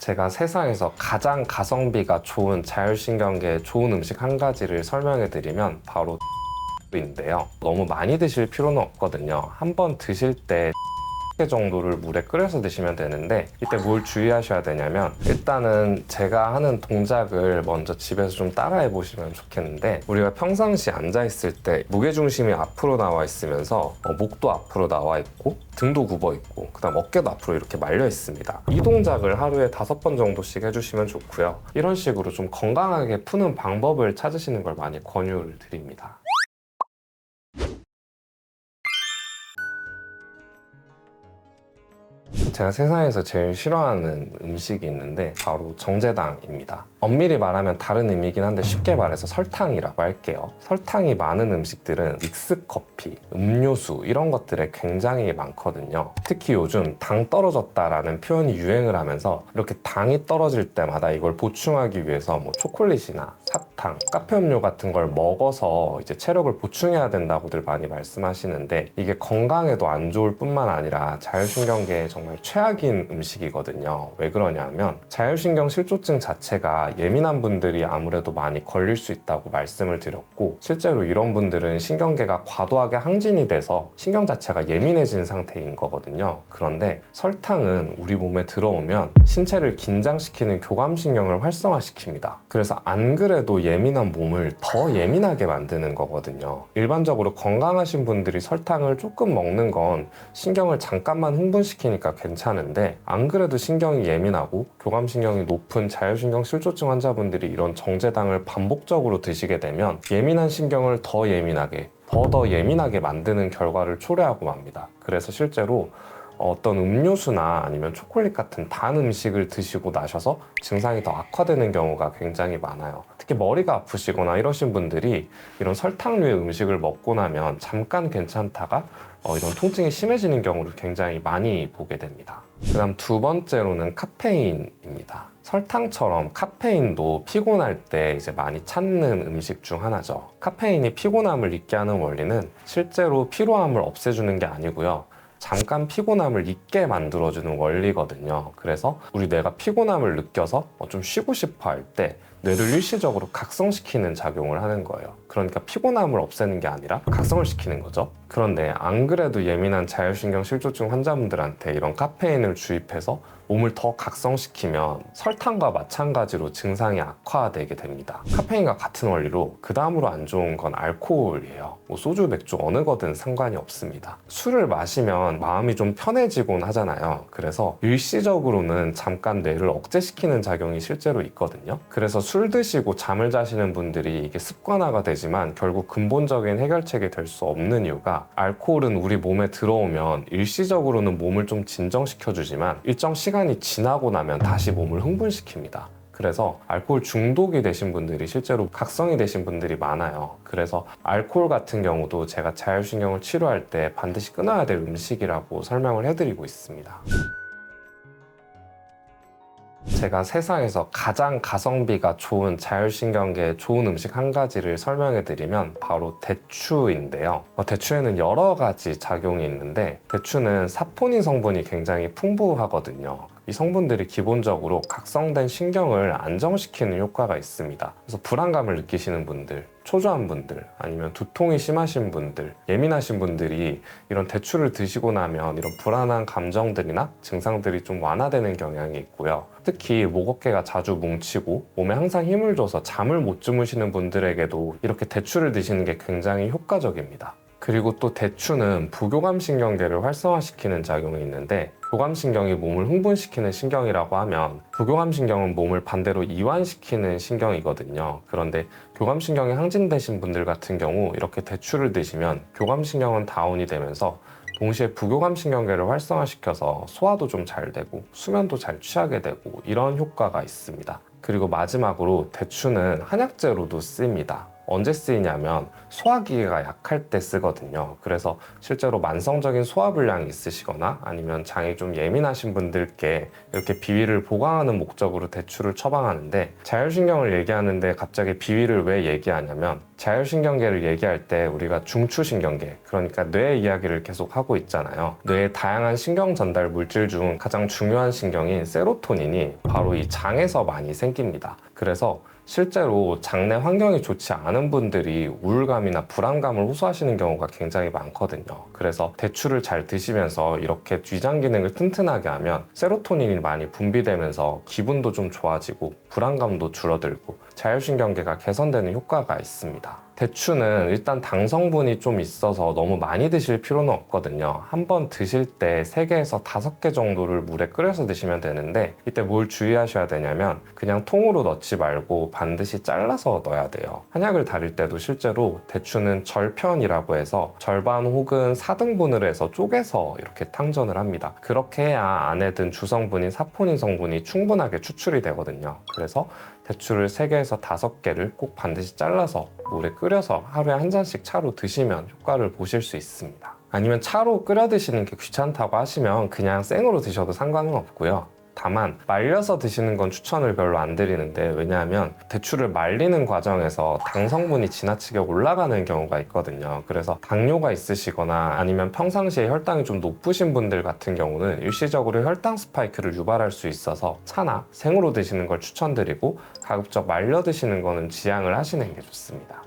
제가 세상에서 가장 가성비가 좋은 자율신경계 좋은 음식 한 가지를 설명해 드리면 바로 인데요. 너무 많이 드실 필요는 없거든요. 한번 드실 때 개 정도를 물에 끓여서 드시면 되는데, 이때 뭘 주의하셔야 되냐면, 일단은 제가 하는 동작을 먼저 집에서 좀 따라해 보시면 좋겠는데, 우리가 평상시 앉아 있을 때 무게중심이 앞으로 나와 있으면서 목도 앞으로 나와 있고 등도 굽어 있고 그다음 어깨도 앞으로 이렇게 말려 있습니다. 이 동작을 하루에 5번 정도씩 해주시면 좋고요. 이런 식으로 좀 건강하게 푸는 방법을 찾으시는 걸 많이 권유를 드립니다. 제가 세상에서 제일 싫어하는 음식이 있는데 바로 정제당입니다. 엄밀히 말하면 다른 의미이긴 한데 쉽게 말해서 설탕이라고 할게요. 설탕이 많은 음식들은 믹스커피, 음료수 이런 것들에 굉장히 많거든요. 특히 요즘 당 떨어졌다라는 표현이 유행을 하면서 이렇게 당이 떨어질 때마다 이걸 보충하기 위해서 뭐 초콜릿이나 사탕, 카페 음료 같은 걸 먹어서 이제 체력을 보충해야 된다고들 많이 말씀하시는데, 이게 건강에도 안 좋을 뿐만 아니라 자율신경계에 정말 최악인 음식이거든요. 왜 그러냐면 자율신경 실조증 자체가 예민한 분들이 아무래도 많이 걸릴 수 있다고 말씀을 드렸고, 실제로 이런 분들은 신경계가 과도하게 항진이 돼서 신경 자체가 예민해진 상태인 거거든요. 그런데 설탕은 우리 몸에 들어오면 신체를 긴장시키는 교감신경을 활성화시킵니다. 그래서 안 그래도 예민한 몸을 더 예민하게 만드는 거거든요. 일반적으로 건강하신 분들이 설탕을 조금 먹는 건 신경을 잠깐만 흥분시키니까 괜찮은데, 안 그래도 신경이 예민하고 교감신경이 높은 자율신경 실조증 환자분들이 이런 정제당을 반복적으로 드시게 되면 예민한 신경을 더 예민하게 만드는 결과를 초래하고 맙니다. 그래서 실제로 어떤 음료수나 아니면 초콜릿 같은 단 음식을 드시고 나셔서 증상이 더 악화되는 경우가 굉장히 많아요. 특히 머리가 아프시거나 이러신 분들이 이런 설탕류의 음식을 먹고 나면 잠깐 괜찮다가 이런 통증이 심해지는 경우를 굉장히 많이 보게 됩니다. 그다음 두 번째로는 카페인입니다. 설탕처럼 카페인도 피곤할 때 이제 많이 찾는 음식 중 하나죠. 카페인이 피곤함을 잊게 하는 원리는 실제로 피로함을 없애주는 게 아니고요, 잠깐 피곤함을 잊게 만들어주는 원리거든요. 그래서 우리 뇌가 피곤함을 느껴서 좀 쉬고 싶어 할 때 뇌를 일시적으로 각성시키는 작용을 하는 거예요. 그러니까 피곤함을 없애는 게 아니라 각성을 시키는 거죠. 그런데 안 그래도 예민한 자율신경 실조증 환자분들한테 이런 카페인을 주입해서 몸을 더 각성시키면 설탕과 마찬가지로 증상이 악화되게 됩니다. 카페인과 같은 원리로 그 다음으로 안 좋은 건 알코올이에요. 뭐 소주, 맥주 어느 거든 상관이 없습니다. 술을 마시면 마음이 좀 편해지곤 하잖아요. 그래서 일시적으로는 잠깐 뇌를 억제시키는 작용이 실제로 있거든요. 그래서 술 드시고 잠을 자시는 분들이 이게 습관화가 되지만 결국 근본적인 해결책이 될 수 없는 이유가, 알코올은 우리 몸에 들어오면 일시적으로는 몸을 좀 진정시켜주지만 일정 시간이 지나고 나면 다시 몸을 흥분시킵니다. 그래서 알코올 중독이 되신 분들이 실제로 각성이 되신 분들이 많아요. 그래서 알코올 같은 경우도 제가 자율신경을 치료할 때 반드시 끊어야 될 음식이라고 설명을 해드리고 있습니다. 제가 세상에서 가장 가성비가 좋은 자율신경계 좋은 음식 한 가지를 설명해 드리면 바로 대추인데요. 대추에는 여러 가지 작용이 있는데, 대추는 사포닌 성분이 굉장히 풍부하거든요. 이 성분들이 기본적으로 각성된 신경을 안정시키는 효과가 있습니다. 그래서 불안감을 느끼시는 분들, 초조한 분들, 아니면 두통이 심하신 분들, 예민하신 분들이 이런 대추를 드시고 나면 이런 불안한 감정들이나 증상들이 좀 완화되는 경향이 있고요. 특히 목 어깨가 자주 뭉치고 몸에 항상 힘을 줘서 잠을 못 주무시는 분들에게도 이렇게 대추를 드시는 게 굉장히 효과적입니다. 그리고 또 대추는 부교감신경계를 활성화시키는 작용이 있는데, 교감신경이 몸을 흥분시키는 신경이라고 하면 부교감신경은 몸을 반대로 이완시키는 신경이거든요. 그런데 교감신경이 항진되신 분들 같은 경우 이렇게 대추를 드시면 교감신경은 다운이 되면서 동시에 부교감신경계를 활성화시켜서 소화도 좀 잘 되고 수면도 잘 취하게 되고 이런 효과가 있습니다. 그리고 마지막으로 대추는 한약재로도 쓰입니다. 언제 쓰이냐면 소화기가 약할 때 쓰거든요. 그래서 실제로 만성적인 소화불량이 있으시거나 아니면 장이 좀 예민하신 분들께 이렇게 비위를 보강하는 목적으로 대추를 처방하는데, 자율신경을 얘기하는데 갑자기 비위를 왜 얘기하냐면 자율신경계를 얘기할 때 우리가 중추신경계, 그러니까 뇌 이야기를 계속 하고 있잖아요. 뇌의 다양한 신경 전달 물질 중 가장 중요한 신경인 세로토닌이 바로 이 장에서 많이 생깁니다. 그래서 실제로 장내 환경이 좋지 않은 분들이 우울감이나 불안감을 호소하시는 경우가 굉장히 많거든요. 그래서 대추를 잘 드시면서 이렇게 뇌장 기능을 튼튼하게 하면 세로토닌이 많이 분비되면서 기분도 좀 좋아지고 불안감도 줄어들고 자율신경계가 개선되는 효과가 있습니다. 대추는 일단 당 성분이 좀 있어서 너무 많이 드실 필요는 없거든요. 한번 드실 때 3개에서 5개 정도를 물에 끓여서 드시면 되는데, 이때 뭘 주의하셔야 되냐면 그냥 통으로 넣지 말고 반드시 잘라서 넣어야 돼요. 한약을 다릴 때도 실제로 대추는 절편이라고 해서 절반 혹은 4등분을 해서 쪼개서 이렇게 탕전을 합니다. 그렇게 해야 안에 든 주성분인 사포닌 성분이 충분하게 추출이 되거든요. 그래서 대추를 3개에서 5개를 꼭 반드시 잘라서 물에 끓여서 하루에 한 잔씩 차로 드시면 효과를 보실 수 있습니다. 아니면 차로 끓여 드시는 게 귀찮다고 하시면 그냥 생으로 드셔도 상관은 없고요. 다만 말려서 드시는 건 추천을 별로 안 드리는데, 왜냐하면 대추를 말리는 과정에서 당 성분이 지나치게 올라가는 경우가 있거든요. 그래서 당뇨가 있으시거나 아니면 평상시에 혈당이 좀 높으신 분들 같은 경우는 일시적으로 혈당 스파이크를 유발할 수 있어서 차나 생으로 드시는 걸 추천드리고, 가급적 말려 드시는 거는 지양을 하시는 게 좋습니다.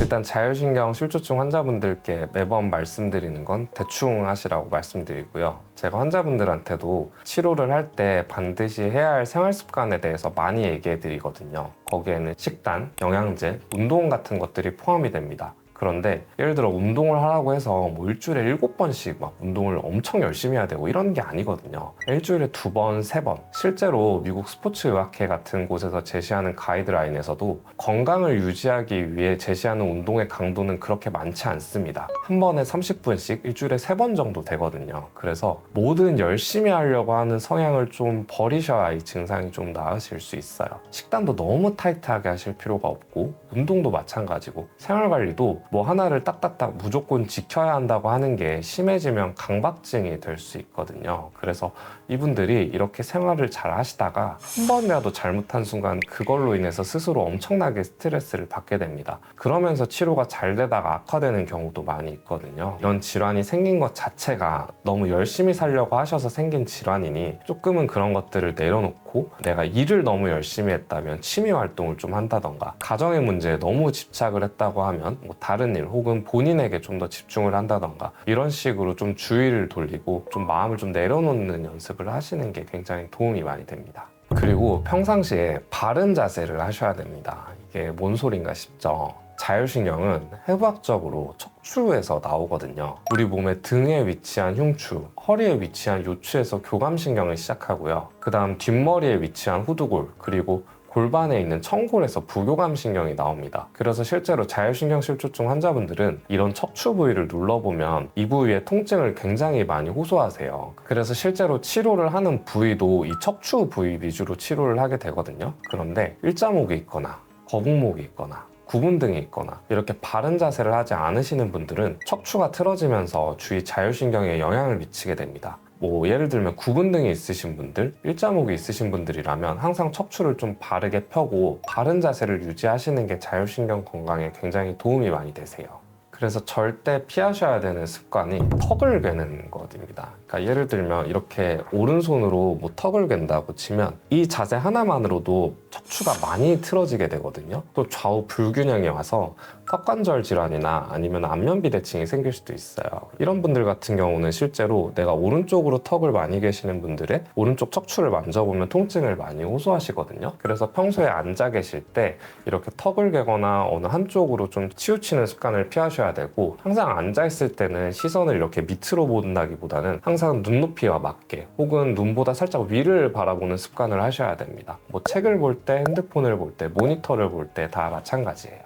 일단 자율신경 실조증 환자분들께 매번 말씀드리는 건 대충 하시라고 말씀드리고요. 제가 환자분들한테도 치료를 할 때 반드시 해야 할 생활 습관에 대해서 많이 얘기해 드리거든요. 거기에는 식단, 영양제, 운동 같은 것들이 포함이 됩니다. 그런데 예를 들어 운동을 하라고 해서 뭐 일주일에 7번씩 막 운동을 엄청 열심히 해야 되고 이런 게 아니거든요. 일주일에 2번, 3번. 실제로 미국 스포츠의학회 같은 곳에서 제시하는 가이드라인에서도 건강을 유지하기 위해 제시하는 운동의 강도는 그렇게 많지 않습니다. 한 번에 30분씩 일주일에 3번 정도 되거든요. 그래서 뭐든 열심히 하려고 하는 성향을 좀 버리셔야 이 증상이 좀 나으실 수 있어요. 식단도 너무 타이트하게 하실 필요가 없고, 운동도 마찬가지고, 생활관리도 뭐 하나를 딱딱딱 무조건 지켜야 한다고 하는 게 심해지면 강박증이 될 수 있거든요. 그래서 이분들이 이렇게 생활을 잘 하시다가 한 번이라도 잘못한 순간 그걸로 인해서 스스로 엄청나게 스트레스를 받게 됩니다. 그러면서 치료가 잘 되다가 악화되는 경우도 많이 있거든요. 이런 질환이 생긴 것 자체가 너무 열심히 살려고 하셔서 생긴 질환이니 조금은 그런 것들을 내려놓고, 내가 일을 너무 열심히 했다면 취미 활동을 좀 한다던가, 가정의 문제에 너무 집착을 했다고 하면 뭐 다른 일 혹은 본인에게 좀 더 집중을 한다던가, 이런 식으로 좀 주의를 돌리고 좀 마음을 좀 내려놓는 연습을 하시는 게 굉장히 도움이 많이 됩니다. 그리고 평상시에 바른 자세를 하셔야 됩니다. 이게 뭔 소린가 싶죠? 자율신경은 해부학적으로 척추에서 나오거든요. 우리 몸의 등에 위치한 흉추, 허리에 위치한 요추에서 교감신경을 시작하고요. 그 다음 뒷머리에 위치한 후두골, 그리고 골반에 있는 청골에서 부교감신경이 나옵니다. 그래서 실제로 자율신경 실조증 환자분들은 이런 척추 부위를 눌러보면 이 부위의 통증을 굉장히 많이 호소하세요. 그래서 실제로 치료를 하는 부위도 이 척추 부위 위주로 치료를 하게 되거든요. 그런데 일자목이 있거나 거북목이 있거나 구분 등이 있거나 이렇게 바른 자세를 하지 않으시는 분들은 척추가 틀어지면서 주위 자율신경에 영향을 미치게 됩니다. 뭐 예를 들면 구분등이 있으신 분들, 일자목이 있으신 분들이라면 항상 척추를 좀 바르게 펴고 바른 자세를 유지하시는 게 자율신경 건강에 굉장히 도움이 많이 되세요. 그래서 절대 피하셔야 되는 습관이 턱을 괴는 것입니다. 그러니까 예를 들면 이렇게 오른손으로 뭐 턱을 갠다고 치면 이 자세 하나만으로도 척추가 많이 틀어지게 되거든요. 또 좌우 불균형이 와서 턱관절 질환이나 아니면 안면 비대칭이 생길 수도 있어요. 이런 분들 같은 경우는 실제로 내가 오른쪽으로 턱을 많이 계시는 분들의 오른쪽 척추를 만져보면 통증을 많이 호소하시거든요. 그래서 평소에 앉아 계실 때 이렇게 턱을 괴거나 어느 한쪽으로 좀 치우치는 습관을 피하셔야 되고, 항상 앉아 있을 때는 시선을 이렇게 밑으로 본다기보다는 항상 눈높이와 맞게 혹은 눈보다 살짝 위를 바라보는 습관을 하셔야 됩니다. 뭐 책을 볼 때, 핸드폰을 볼 때, 모니터를 볼 때 다 마찬가지예요.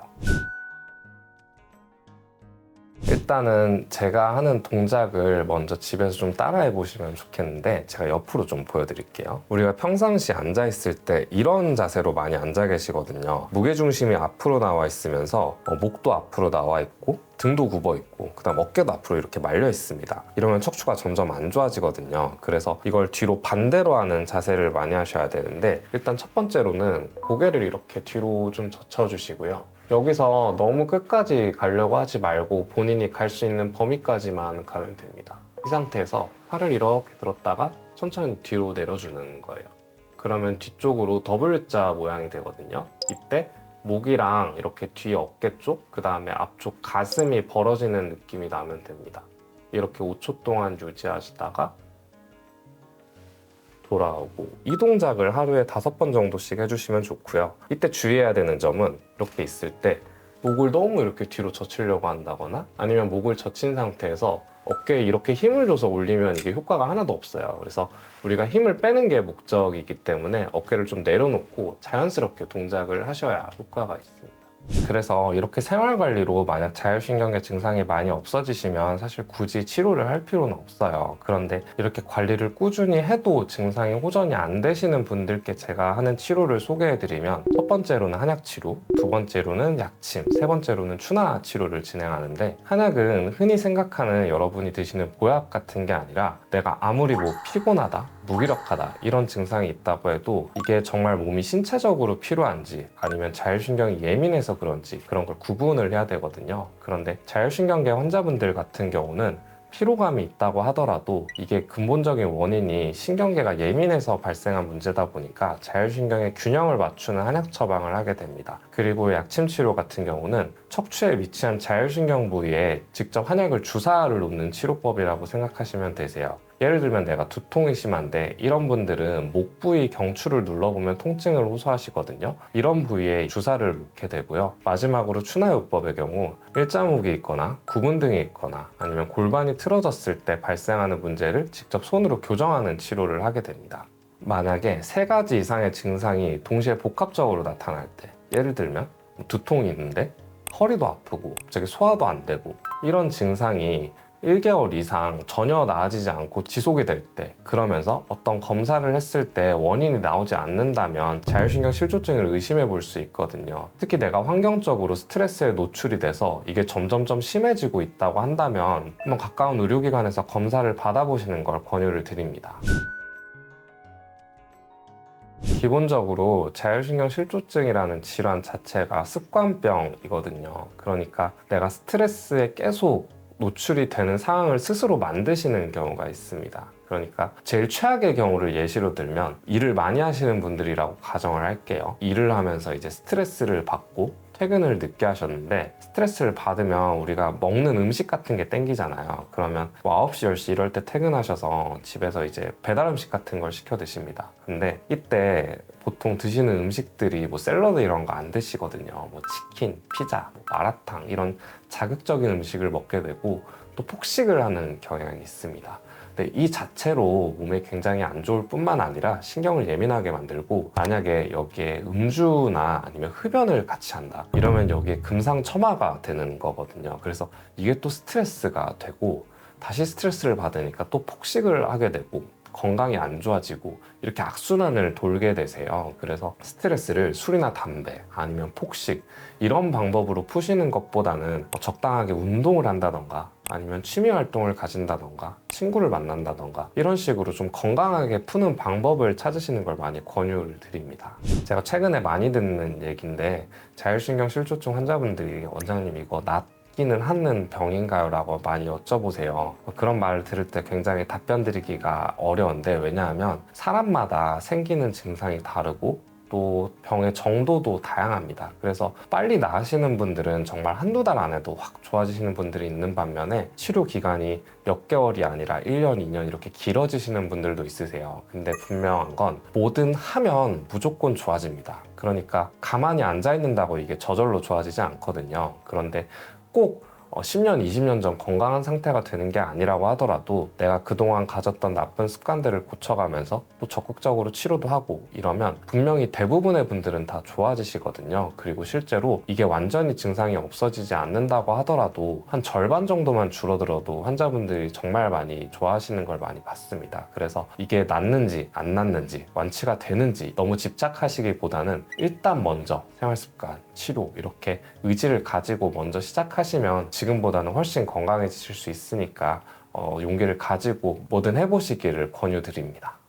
일단은 제가 하는 동작을 먼저 집에서 좀 따라해 보시면 좋겠는데, 제가 옆으로 좀 보여드릴게요. 우리가 평상시 앉아 있을 때 이런 자세로 많이 앉아 계시거든요. 무게중심이 앞으로 나와 있으면서 목도 앞으로 나와 있고 등도 굽어 있고 그다음 어깨도 앞으로 이렇게 말려 있습니다. 이러면 척추가 점점 안 좋아지거든요. 그래서 이걸 뒤로 반대로 하는 자세를 많이 하셔야 되는데, 일단 첫 번째로는 고개를 이렇게 뒤로 좀 젖혀주시고요. 여기서 너무 끝까지 가려고 하지 말고 본인이 갈 수 있는 범위까지만 가면 됩니다. 이 상태에서 팔을 이렇게 들었다가 천천히 뒤로 내려주는 거예요. 그러면 뒤쪽으로 W자 모양이 되거든요. 이때 목이랑 이렇게 뒤 어깨 쪽, 그 다음에 앞쪽 가슴이 벌어지는 느낌이 나면 됩니다. 이렇게 5초 동안 유지하시다가 돌아오고, 이 동작을 하루에 5번 정도씩 해주시면 좋고요. 이때 주의해야 되는 점은 이렇게 있을 때 목을 너무 이렇게 뒤로 젖히려고 한다거나 아니면 목을 젖힌 상태에서 어깨에 이렇게 힘을 줘서 올리면 이게 효과가 하나도 없어요. 그래서 우리가 힘을 빼는 게 목적이기 때문에 어깨를 좀 내려놓고 자연스럽게 동작을 하셔야 효과가 있습니다. 그래서 이렇게 생활관리로 만약 자율신경계 증상이 많이 없어지시면 사실 굳이 치료를 할 필요는 없어요. 그런데 이렇게 관리를 꾸준히 해도 증상이 호전이 안 되시는 분들께 제가 하는 치료를 소개해드리면, 첫 번째로는 한약치료, 두 번째로는 약침, 세 번째로는 추나 치료를 진행하는데, 한약은 흔히 생각하는 여러분이 드시는 보약 같은 게 아니라 내가 아무리 피곤하다, 무기력하다 이런 증상이 있다고 해도 이게 정말 몸이 신체적으로 필요한지 아니면 자율신경이 예민해서 그런지 그런 걸 구분을 해야 되거든요. 그런데 자율신경계 환자분들 같은 경우는 피로감이 있다고 하더라도 이게 근본적인 원인이 신경계가 예민해서 발생한 문제다 보니까 자율신경의 균형을 맞추는 한약 처방을 하게 됩니다. 그리고 약침 치료 같은 경우는 척추에 위치한 자율신경 부위에 직접 한약을 주사를 놓는 치료법이라고 생각하시면 되세요. 예를 들면 내가 두통이 심한데 이런 분들은 목 부위 경추를 눌러보면 통증을 호소하시거든요. 이런 부위에 주사를 놓게 되고요. 마지막으로 추나요법의 경우 일자목이 있거나 구분 등이 있거나 아니면 골반이 틀어졌을 때 발생하는 문제를 직접 손으로 교정하는 치료를 하게 됩니다. 만약에 3가지 이상의 증상이 동시에 복합적으로 나타날 때, 예를 들면 두통이 있는데 허리도 아프고 갑자기 소화도 안 되고 이런 증상이 1개월 이상 전혀 나아지지 않고 지속이 될 때, 그러면서 어떤 검사를 했을 때 원인이 나오지 않는다면 자율신경 실조증을 의심해 볼 수 있거든요. 특히 내가 환경적으로 스트레스에 노출이 돼서 이게 점점점 심해지고 있다고 한다면 한번 가까운 의료기관에서 검사를 받아보시는 걸 권유를 드립니다. 기본적으로 자율신경 실조증이라는 질환 자체가 습관병이거든요. 그러니까 내가 스트레스에 계속 노출이 되는 상황을 스스로 만드시는 경우가 있습니다. 그러니까 제일 최악의 경우를 예시로 들면, 일을 많이 하시는 분들이라고 가정을 할게요. 일을 하면서 이제 스트레스를 받고 퇴근을 늦게 하셨는데, 스트레스를 받으면 우리가 먹는 음식 같은 게 땡기잖아요. 그러면 9시, 10시 이럴 때 퇴근하셔서 집에서 이제 배달 음식 같은 걸 시켜 드십니다. 근데 이때 보통 드시는 음식들이 샐러드 이런 거 안 드시거든요. 치킨, 피자, 마라탕 이런 자극적인 음식을 먹게 되고 또 폭식을 하는 경향이 있습니다. 근데 이 자체로 몸에 굉장히 안 좋을 뿐만 아니라 신경을 예민하게 만들고, 만약에 여기에 음주나 아니면 흡연을 같이 한다 이러면 여기에 금상첨화가 되는 거거든요. 그래서 이게 또 스트레스가 되고 다시 스트레스를 받으니까 또 폭식을 하게 되고 건강이 안 좋아지고 이렇게 악순환을 돌게 되세요. 그래서 스트레스를 술이나 담배 아니면 폭식 이런 방법으로 푸시는 것보다는 적당하게 운동을 한다던가 아니면 취미 활동을 가진다던가 친구를 만난다던가 이런 식으로 좀 건강하게 푸는 방법을 찾으시는 걸 많이 권유를 드립니다. 제가 최근에 많이 듣는 얘기인데, 자율신경 실조증 환자분들이 원장님 이거 낫기는 하는 병인가요? 라고 많이 여쭤보세요. 그런 말을 들을 때 굉장히 답변 드리기가 어려운데, 왜냐하면 사람마다 생기는 증상이 다르고 또 병의 정도도 다양합니다. 그래서 빨리 나으시는 분들은 정말 한두 달 안에도 확 좋아지시는 분들이 있는 반면에 치료 기간이 몇 개월이 아니라 1년, 2년 이렇게 길어지시는 분들도 있으세요. 근데 분명한 건 뭐든 하면 무조건 좋아집니다. 그러니까 가만히 앉아 있는다고 이게 저절로 좋아지지 않거든요. 그런데 꼭 10년, 20년 전 건강한 상태가 되는 게 아니라고 하더라도 내가 그동안 가졌던 나쁜 습관들을 고쳐가면서 또 적극적으로 치료도 하고 이러면 분명히 대부분의 분들은 다 좋아지시거든요. 그리고 실제로 이게 완전히 증상이 없어지지 않는다고 하더라도 한 절반 정도만 줄어들어도 환자분들이 정말 많이 좋아하시는 걸 많이 봤습니다. 그래서 이게 낫는지 안 낫는지 완치가 되는지 너무 집착하시기보다는 일단 먼저 생활습관, 치료 이렇게 의지를 가지고 먼저 시작하시면 지금보다는 훨씬 건강해지실 수 있으니까 용기를 가지고 뭐든 해보시기를 권유드립니다.